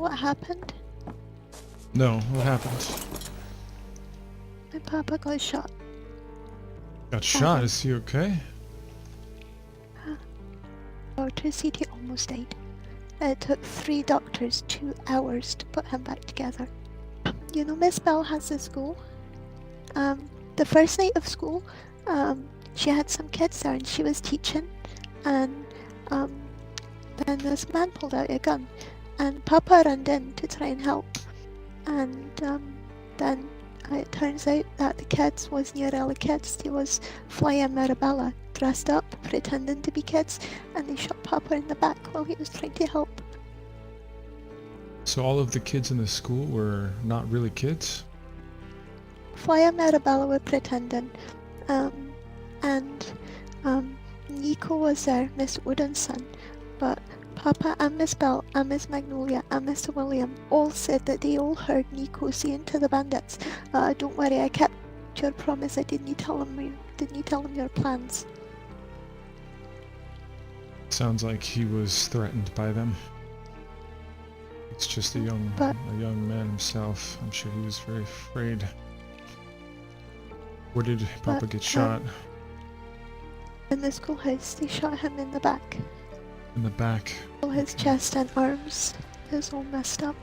what happened? No, what happened? My papa got shot. Got shot, is he okay? Doctors said he almost died. It took 3 doctors 2 hours to put him back together. You know, Miss Bell has a school. The first night of school, she had some kids there and she was teaching, and then this man pulled out a gun and Papa ran in to try and help, and then it turns out that the kids wasn't really kids, they was Fly and Marabella dressed up pretending to be kids, and they shot Papa in the back while he was trying to help. So all of the kids in the school were not really kids? Fly and Marabella were pretending, and Nico was there, Miss Woodin's son, but Papa and Miss Bell and Miss Magnolia and Mr. William all said that they all heard Nico saying to the bandits, "Don't worry, I kept your promise. I didn't tell them your plans." Sounds like he was threatened by them. It's just a young man himself. I'm sure he was very afraid. Where did Papa get shot? In the schoolhouse. They shot him in the back. In the back. All his chest and arms is all messed up.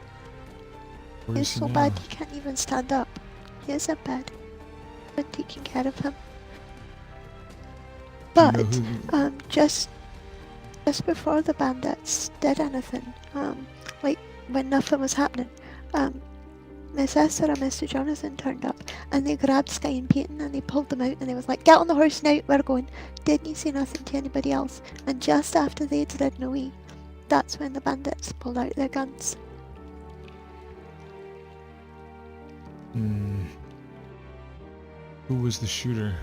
He's so bad he can't even stand up. He is in bed. Been taking care of him. But just before the bandits did anything, like when nothing was happening, Miss Esther and Mr. Jonathan turned up and they grabbed Sky and Peyton and they pulled them out and they was like, "Get on the horse now, we're going." Didn't say nothing to anybody else, and just after they'd ridden away, that's when the bandits pulled out their guns. Who was the shooter?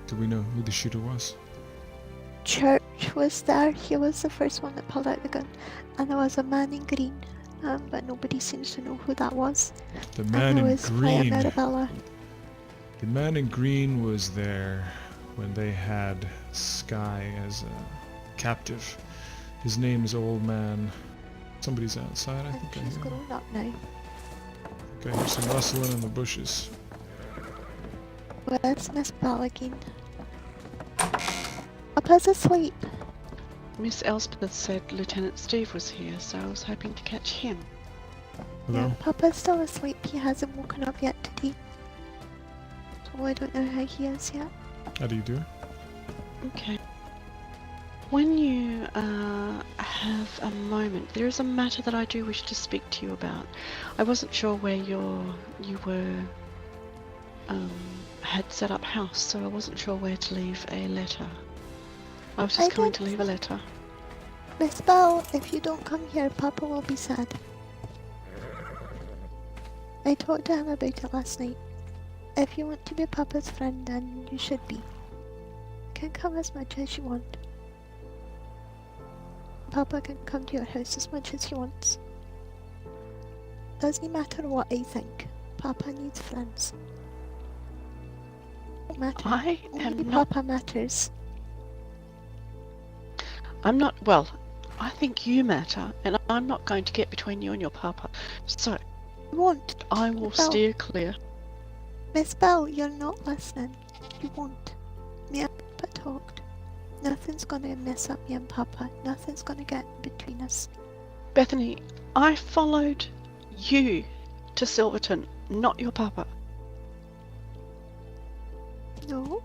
Do we know who the shooter was? Church was there. He was the first one that pulled out the gun, and there was a man in green, but nobody seems to know who that was. The man in green. Marabella. The man in green was there when they had Sky as a captive. His name is Old Man. Somebody's outside, I think. She's grown up now. Okay, here's some rustling in the bushes. Where's Miss Bell again? Papa's asleep. Miss Elspeth said Lieutenant Steve was here, so I was hoping to catch him. Hello? Yeah, Papa's still asleep. He hasn't woken up yet today. So I don't know how he is yet. How do you do? Okay. When you have a moment, there is a matter that I do wish to speak to you about. I wasn't sure where you were had set up house, so I wasn't sure where to leave a letter. I was just going to leave a letter. Miss Bell, if you don't come here, Papa will be sad. I talked to him about it last night. If you want to be Papa's friend, then you should be. You can come as much as you want. Papa can come to your house as much as he wants. Doesn't matter what I think. Papa needs friends. Don't matter. I Only am not. Papa matters. I'm not. Well, I think you matter, and I'm not going to get between you and your Papa. So You won't. I will Bell. steer clear. Miss Bell, you're not listening. You won't. Me and Papa talked. Nothing's gonna mess up me and Papa. Nothing's gonna get between us. Bethany, I followed you to Silverton, not your Papa. No?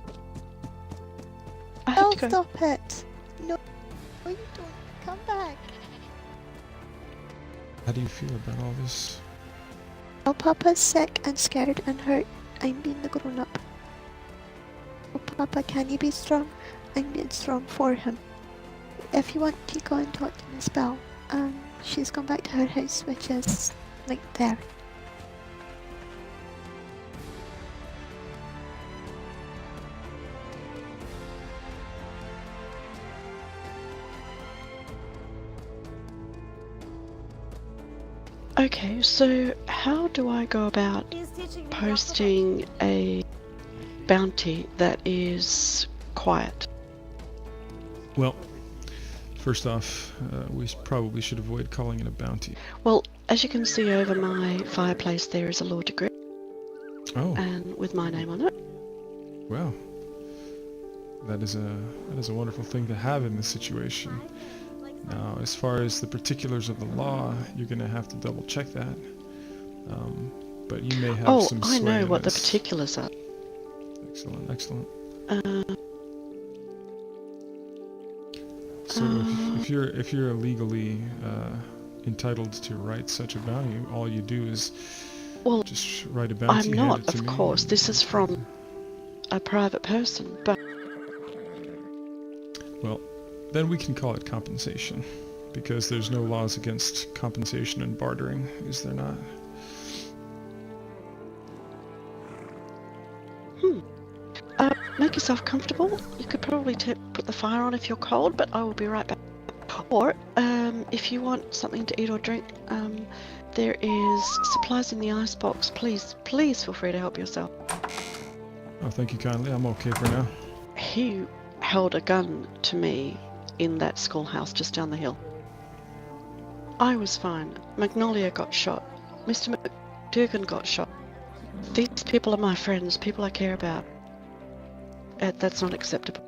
I had Bell, to go. stop it. No, you don't. Come back. How do you feel about all this? Well, Papa's sick and scared and hurt. I'm being the grown-up. Oh, Papa, can you be strong? I'm being strong for him. If you want to go and talk to Miss Bell, she's gone back to her house, which is, like, there. Okay, so how do I go about posting a bounty that is quiet? Well, First off, we probably should avoid calling it a bounty. Well, as you can see over my fireplace, there is a law degree, Oh, and with my name on it. well, that is a wonderful thing to have in this situation. Now, as far as the particulars of the law, you're going to have to double check that. But you may have Oh, some sway I know in what the this. particulars are. Excellent, excellent. Uh, So if you're illegally entitled to write such a bounty, all you do is well, just write a bounty. I'm hand not, it to of me, course. and- This is from a private person, but Well, then we can call it compensation, because there's no laws against compensation and bartering, is there not? make yourself comfortable. You could probably put the fire on if you're cold, but I will be right back. Or, if you want something to eat or drink, there is supplies in the icebox. Please feel free to help yourself. Oh, thank you kindly. I'm okay for now. He held a gun to me in that schoolhouse just down the hill. I was fine. Magnolia got shot. Mr. McDougan got shot. These people are my friends, people I care about. That's not acceptable.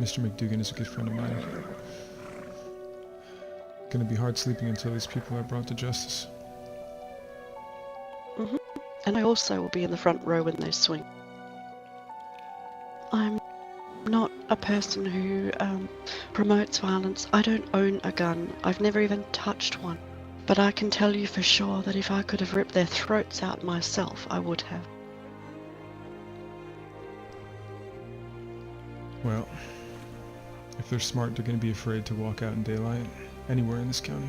Mr. McDougan is a good friend of mine. Gonna be hard sleeping until these people are brought to justice. And I also will be in the front row when they swing. I'm not a person who promotes violence. I don't own a gun. I've never even touched one. But I can tell you for sure that if I could have ripped their throats out myself, I would have. Well, if they're smart, they're gonna be afraid to walk out in daylight anywhere in this county.